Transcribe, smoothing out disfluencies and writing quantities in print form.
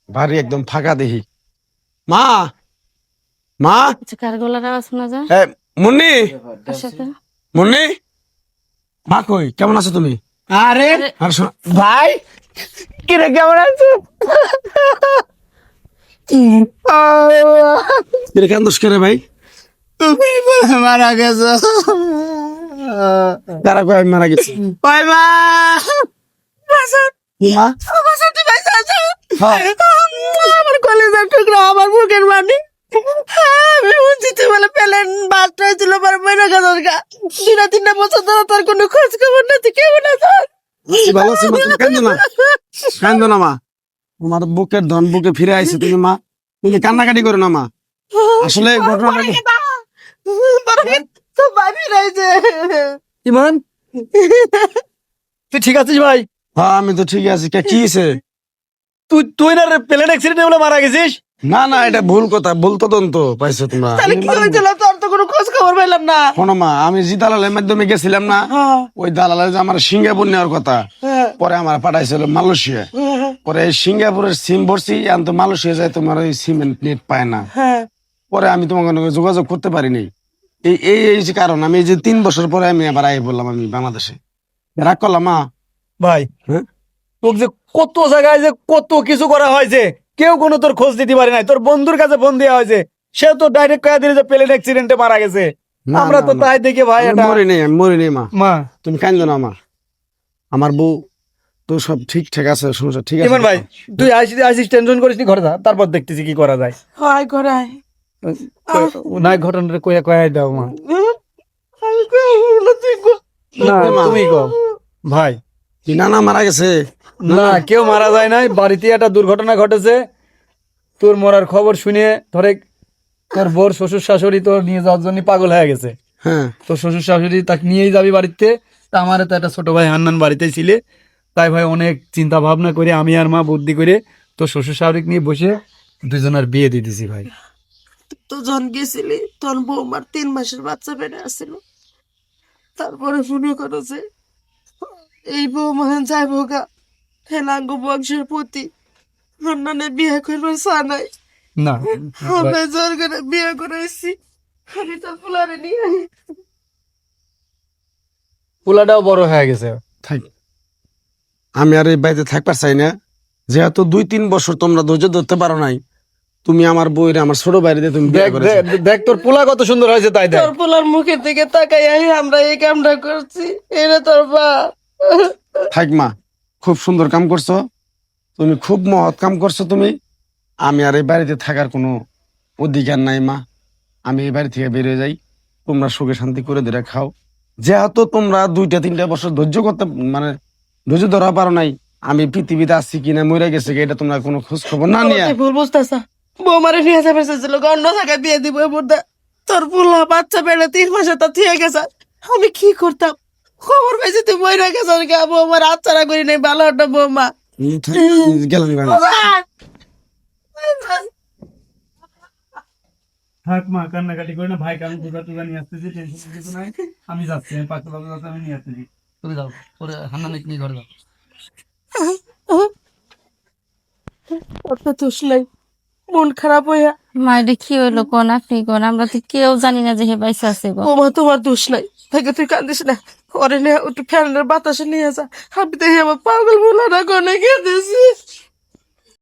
বাড়ি একদম ফাঁকা দেখি। মা, মা, আচ্ছা, কার গলার আওয়াজ শোনা যায়? এ, মুন্নি, কার সাথে? মুন্নি, মা কই? কেমন আছো তুমি? আরে আরে, আর ভাই কিরে কেমন আছো? কেন দোষ করে ভাই? তুমি মারা গেছো। কারা কই আমি মারা গেছি? ওই মা কি মা? হ্যাঁ। আমার কলেজের টুকরা, আমার বুকের মানি। আমি বুঝছি বলে পেলেন বাসটা হয়েছিল আমার মেয়েরা গাছের গা। 2-3 বছর ধরে তোর কোনো খোঁজ খবর নেই, তুই কেমন আছো? আছি, ভালো আছি মা, তুমি কান্দো না, কান্দো না মা। তোমার বুকের ধন বুকে ফিরে আইছে তুমি মা, তুমি কান্নাকাটি করো না মা। আসলে ঘটনাটা তো ভাবি রয়েছে। ইমান, তুই ঠিক আছিস ভাই? হ্যাঁ আমি তো ঠিকই আছি। কি হয়েছে? তুই তুই না প্লেন অ্যাক্সিডেন্টে বলে মারা গেছিস? না না, এটা ভুল কথা, ভুল তদন্ত পাইছো তোমরা। তাহলে কি হয়েছিল? তোর তো কোনো খোঁজ খবর পেলাম না। শোনো মা, আমি যে দালালের মাধ্যমে গেছিলাম না, ওই দালালের যে আমার সিঙ্গাপুর নেওয়ার কথা, পরে আমার পাঠাইছিল মালয়েশিয়া। পরে সিঙ্গাপুরের সিম ভরছি, এখন তো মালয়েশিয়া যায় তোমার ওই সিমেন্ট নেট পায় না। পরে আমি তোমাকে যোগাযোগ করতে পারিনি। এই এই এই যে কারণ, আমি এই যে 3 বছর পরে আমি আবার আই বললাম আমি বাংলাদেশে। রাগ করলাম মা। ভাই হ্যাঁ? তোকে যে কত জায়গায় যে কত কিছু করা হয়েছে, কেউ কোনো তোর খোঁজ দিতে পারে নাই। তোর বন্ধুর কাছে ফোন দেওয়া হয়েছে, সে তো ডাইরেক্ট কয়ে দিল যে প্লেন অ্যাক্সিডেন্টে মারা গেছে। না, আমরা না, তো না। তাই দেখে ভাই আমি এটা মরি নেই মা। মা তুমি কান্দো না মা। আমার বউ তো সব ঠিকঠাক আছে, সমস্যা ঠিক আছে। ইমান ভাই, তুই আইসিস, টেনশন করিস নি, ঘরে যা, তারপর দেখতেছি কি করা যায়। হয় করায় না ঘটনাটা কয়া কয়া দাও মা। আমি কইলো তুই গো। না মা। তুমি কও ভাই। না না, মারা গেছে। না কেউ মারা যায় নাই, বাড়িতে একটা দুর্ঘটনা ঘটেছে। তোর মরার খবর শুনে ধরে তোর বোর শ্বশুর শাশুড়ি তোর নিয়ে যাওয়ার জন্য পাগল হয়ে গেছে। হ্যাঁ তোর শ্বশুর শাশুড়ি তাকে নিয়েই যাবি বাড়িতে। তা আমার তো একটা ছোট ভাই হান্নান বাড়িতেই ছিলে, তাই ভাই অনেক চিন্তা ভাবনা করে আমি আর মা বুদ্ধি করে তোর শ্বশুর শাশুড়ি নিয়ে বসে দুজনের বিয়ে দিয়ে দিছি ভাই। তো জন গেছিলি, তোর বৌমার 3 মাসের বাচ্চা বেড়ে আসছিল। তারপরে মনে করো যে এই বৌমা যাইবো গা হেলাঙ্গ বংশের প্রতি হান্নানে বিয়ে করবার চা নাই। না আমরা জোর করে বিয়ে করেছি। আমি তো ফুলারে নিয়ে আই। পোলাটাও বড় হয়ে গেছে। থাক, আমি আর এই বাড়িতে থাকবার চাই না। যেহেতু 2-3 বছর তোমরা ধৈর্য ধরতে পারো নাই, তুমি আমার বইরে আমার ছোট বাড়িতে তুমি বিয়ে দেখ করেছো। দেখ, দেখ তোর পোলা কত সুন্দর হয়েছে, তাই দেখ। তোর পোলার মুখের দিকে তাকাই আমরা এই কামটা করছি। এটা তোর বাপ। থাক মা, খুব সুন্দর কাম করছো তুমি, খুব মহৎ কাম করছো তুমি। আমি আর এই বাড়িতে থাকার কোনো অধিকার নাই মা। আমি এই বাড়ি থেকে বেরিয়ে যাই, তোমরা সুখে শান্তি করে ধরে খাও। যেহেতু তোমরা 2-3 বছর ধৈর্য করতে মানে ধৈর্য ধরা পারো নাই, আমি পৃথিবীতে আসছি কিনা মরে গেছে কি, এটা তোমরা কোনো খোঁজ খবর না নিয়ে তুই ভুল বুঝতেছ। বৌমারে নিয়ে যাবে ছিল অন্য জায়গায় বিয়ে দিব বুদ্ধা। তোর পোলা বাচ্চা বেড়ে 3 মাসে তো থিয়ে গেছে। আমি কি করতাম? খবর পেয়েছি তুই মরে গেছ। বৌমার আচ্ছারা করি নাই, ভালো একটা বৌমা। গেলাম গেলাম। থাক মা, কান্নাকাটি করে না ভাই, কারণ পূজা টুজা নিয়ে আসতেছি, টেনশন কিছু নাই। আমি যাচ্ছি, আমি পাকতে পাকতে যাচ্ছি, আমি নিয়ে আসতেছি। তুমি যাও, পরে হান্নানিক নিয়ে ঘরে যাও। ওটা দোষ নাই, মন খারাপ হইয়া। মা, এটা কি হইলো কোন? আপনি কোন? আমরা তো কেউ জানি না যে হে পয়সা আছে গো। বৌমা তোমার দোষ নাই, থেকে তুই কান্দিস না। ওরে নিয়ে একটু ফ্যানের বাতাসে নিয়ে যা। আমি তো আমার পাগল বলা না কোনে গিয়ে দিছি।